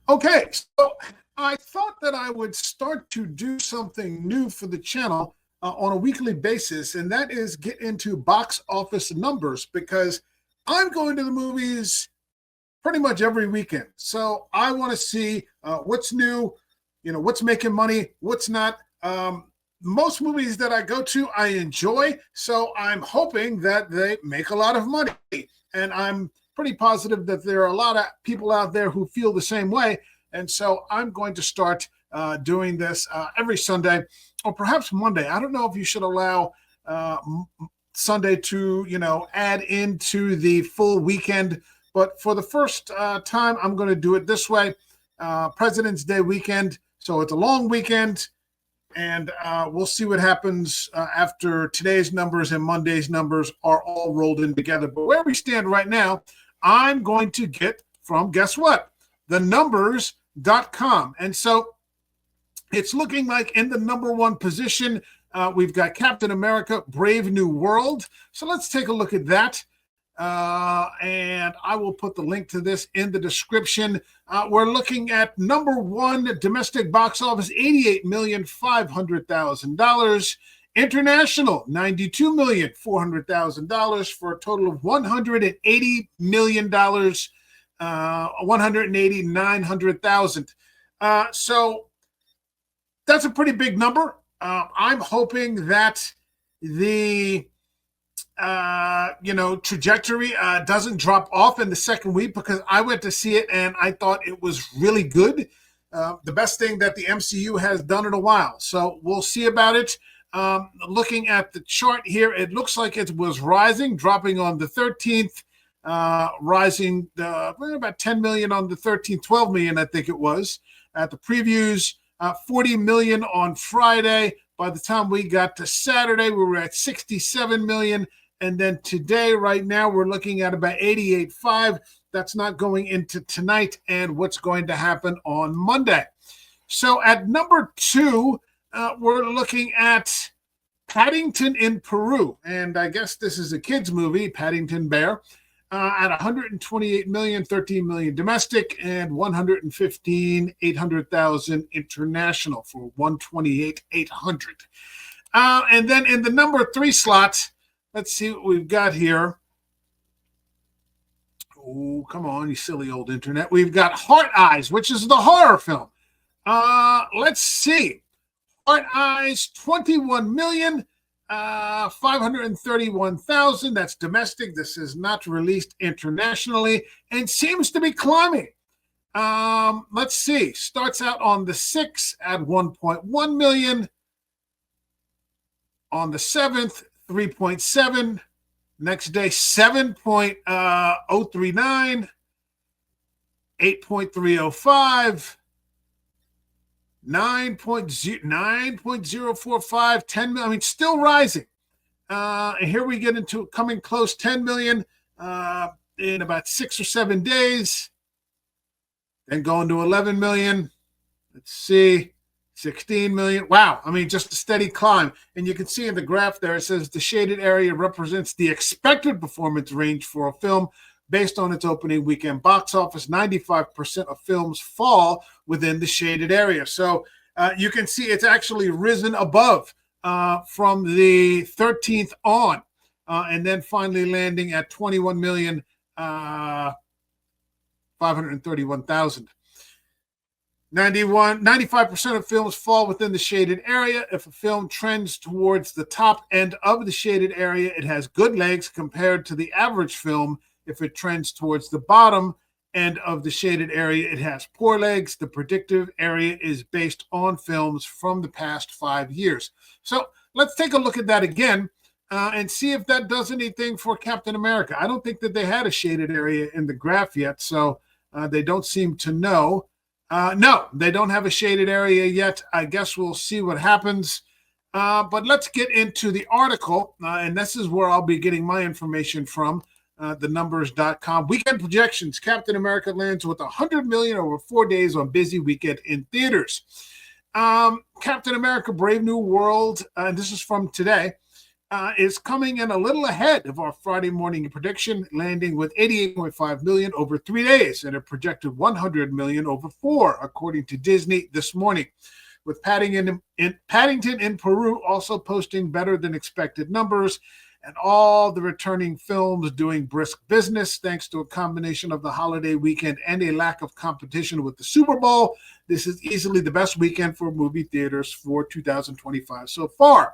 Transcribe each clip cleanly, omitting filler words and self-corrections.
Okay, so I thought that I would start to do something new for the channel on a weekly basis, and that is get into box office numbers because I'm going to the movies pretty much every weekend. So I want to see what's new, what's making money, what's not. Most movies that I go to, I enjoy. So I'm hoping that they make a lot of money. And I'm pretty positive that there are a lot of people out there who feel the same way. And so I'm going to start doing this every Sunday or perhaps Monday. I don't know if you should allow Sunday to, add into the full weekend. But for the first time, I'm going to do it this way. President's Day weekend. So it's a long weekend. And we'll see what happens after today's numbers and Monday's numbers are all rolled in together. But where we stand right now, I'm going to get from, guess what? TheNumbers.com. And so it's looking like in the number one position, we've got Captain America, Brave New World. So let's take a look at that. And I will put the link to this in the description. We're looking at number one domestic box office, $88,500,000. International, $92,400,000 for a total of $180 million, $189,000. So that's a pretty big number. I'm hoping that the trajectory doesn't drop off in the second week because I went to see it and I thought it was really good. The best thing that the MCU has done in a while. So we'll see about it. Looking at the chart here, it looks like it was rising, dropping on the 13th, rising about 10 million on the 13th, 12 million, I think it was at the previews, 40 million on Friday. By the time we got to Saturday, we were at 67 million. And then today, right now, we're looking at about 88.5. That's not going into tonight and what's going to happen on Monday. So at number two, we're looking at Paddington in Peru. And I guess this is a kid's movie, Paddington Bear, at 128 million, 13 million domestic, and 115,800,000 international for 128,800. And then in the number three slot, let's see what we've got here. Oh, come on, you silly old internet. We've got Heart Eyes, which is the horror film. Let's see. Heart Eyes, 21,531,000. That's domestic. This is not released internationally and seems to be climbing. Let's see. Starts out on the 6th at 1.1 million. On the 7th, 3.7. Next day, 7.039. 8.305. 9.045, 10 million. I mean, still rising. And here we get into coming close, 10 million in about 6 or 7 days. Then going to 11 million. Let's see, 16 million. Wow. I mean, just a steady climb. And you can see in the graph there, it says the shaded area represents the expected performance range for a film based on its opening weekend box office. 95% of films fall within the shaded area. So you can see it's actually risen above from the 13th on, and then finally landing at 21,531,000. 95% of films fall within the shaded area. If a film trends towards the top end of the shaded area, it has good legs compared to the average film. If it trends towards the bottom end of the shaded area, it has poor legs. The predictive area is based on films from the past 5 years. So let's take a look at that again and see if that does anything for Captain America. I don't think that they had a shaded area in the graph yet, so they don't seem to know. No, they don't have a shaded area yet. I guess we'll see what happens. But let's get into the article, and this is where I'll be getting my information from. TheNumbers.com. Weekend projections. Captain America lands with 100 million over 4 days on busy weekend in theaters. Captain America Brave New World, and this is from today, is coming in a little ahead of our Friday morning prediction, landing with 88.5 million over 3 days and a projected 100 million over 4, according to Disney this morning. With Paddington in Peru also posting better than expected numbers, and all the returning films doing brisk business thanks to a combination of the holiday weekend and a lack of competition with the Super Bowl. This is easily the best weekend for movie theaters for 2025 so far.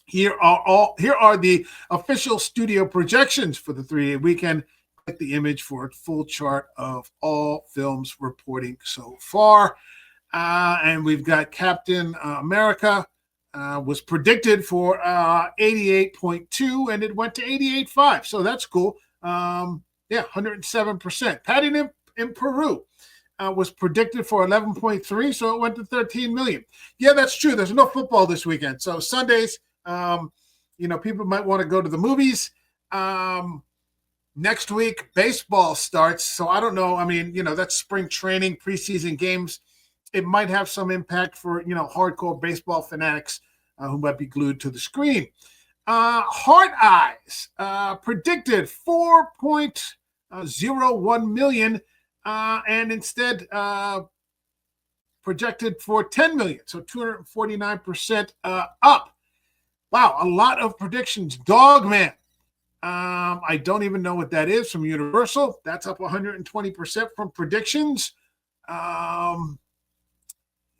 Here are the official studio projections for the 3-day weekend. Click the image for a full chart of all films reporting so far. And we've got Captain America was predicted for 88.2, and it went to 88.5. So that's cool. 107%. Paddington in Peru was predicted for 11.3, so it went to 13 million. Yeah, that's true. There's no football this weekend. So Sundays, people might want to go to the movies. Next week, baseball starts. So I don't know. I mean, that's spring training, preseason games. It might have some impact for, hardcore baseball fanatics who might be glued to the screen. Hard Eyes predicted 4.01 million and instead projected for 10 million. So 249% up. Wow, a lot of predictions. Dogman. I don't even know what that is from Universal. That's up 120% from predictions.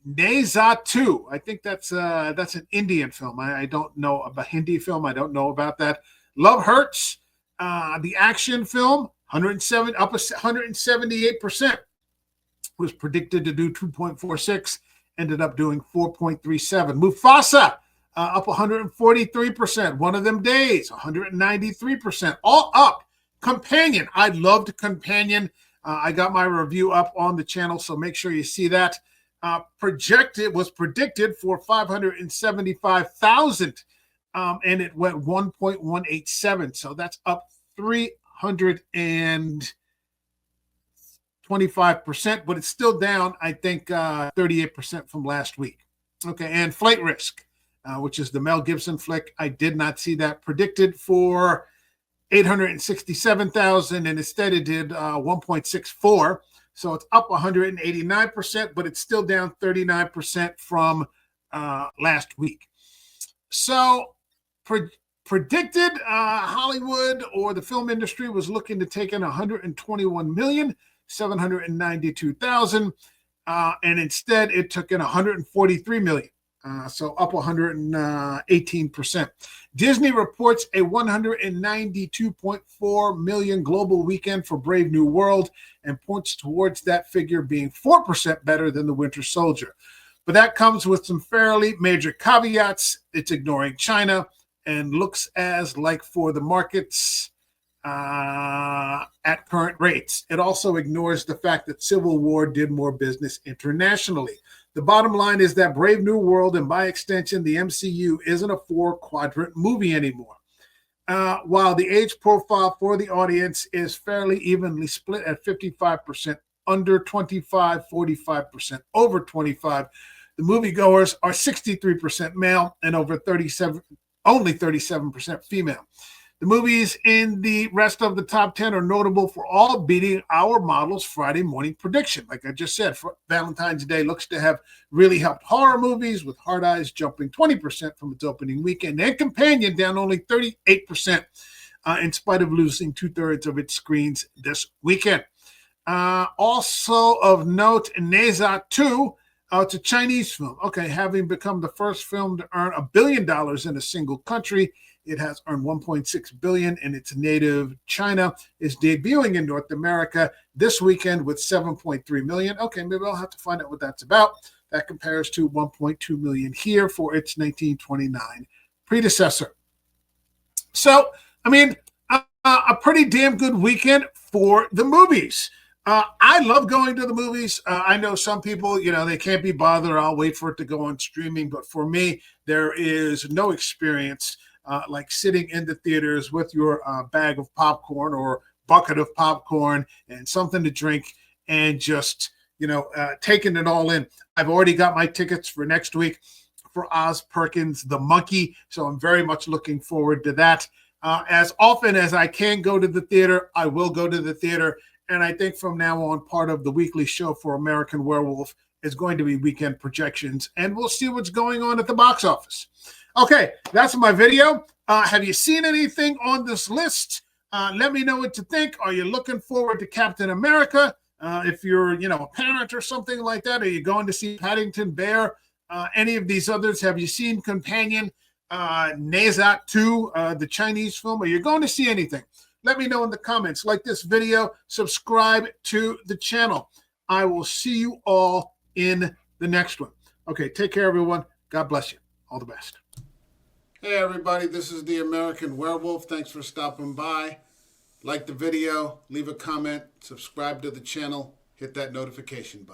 Neza 2. I think that's an Indian film. I don't know about Hindi film. I don't know about that. Love Hurts, the action film, 178%. Was predicted to do 2.46, ended up doing 4.37. Mufasa, up 143%. One of Them Days, 193%. All up. Companion, I loved Companion. I got my review up on the channel, so make sure you see that. Was predicted for 575,000, and it went 1.187. So that's up 325%, but it's still down, I think, 38% from last week. Okay, and Flight Risk, which is the Mel Gibson flick. I did not see that. Predicted for 867,000, and instead it did 1.64. So it's up 189%, but it's still down 39% from last week. So predicted Hollywood or the film industry was looking to take in 121,792,000, and instead it took in 143 million. So up 118%. Disney reports a 192.4 million global weekend for Brave New World and points towards that figure being 4% better than The Winter Soldier. But that comes with some fairly major caveats. It's ignoring China and looks as like for the markets at current rates. It also ignores the fact that Civil War did more business internationally. The bottom line is that Brave New World, and by extension, the MCU, isn't a 4-quadrant movie anymore. While the age profile for the audience is fairly evenly split at 55% under 25, 45% over 25, the moviegoers are 63% male and only 37% female. The movies in the rest of the top 10 are notable for all beating our model's Friday morning prediction. Like I just said, Valentine's Day looks to have really helped horror movies, with Hard Eyes jumping 20% from its opening weekend, and Companion down only 38% in spite of losing 2/3 of its screens this weekend. Also of note, Neza 2, it's a Chinese film. Okay, having become the first film to earn $1 billion in a single country, it has earned $1.6 billion in its native China. Is debuting in North America this weekend with $7.3 million. Okay, maybe I'll have to find out what that's about. That compares to $1.2 million here for its 1929 predecessor. So, I mean, a pretty damn good weekend for the movies. I love going to the movies. I know some people, they can't be bothered. I'll wait for it to go on streaming. But for me, there is no experience like sitting in the theaters with your bag of popcorn or bucket of popcorn and something to drink and just, taking it all in. I've already got my tickets for next week for Oz Perkins the Monkey. So I'm very much looking forward to that. As often as I can go to the theater, I will go to the theater. And I think from now on, part of the weekly show for American Werewolf is going to be weekend projections. And we'll see what's going on at the box office. Okay, that's my video. Have you seen anything on this list? Let me know what you think. Are you looking forward to Captain America? If you're, a parent or something like that, are you going to see Paddington Bear? Any of these others? Have you seen Companion? Nezat 2, the Chinese film? Are you going to see anything? Let me know in the comments. Like this video, subscribe to the channel. I will see you all in the next one. Okay, take care, everyone. God bless you. All the best. Hey, everybody. This is the American Werewolf. Thanks for stopping by. Like the video, leave a comment, subscribe to the channel, hit that notification button.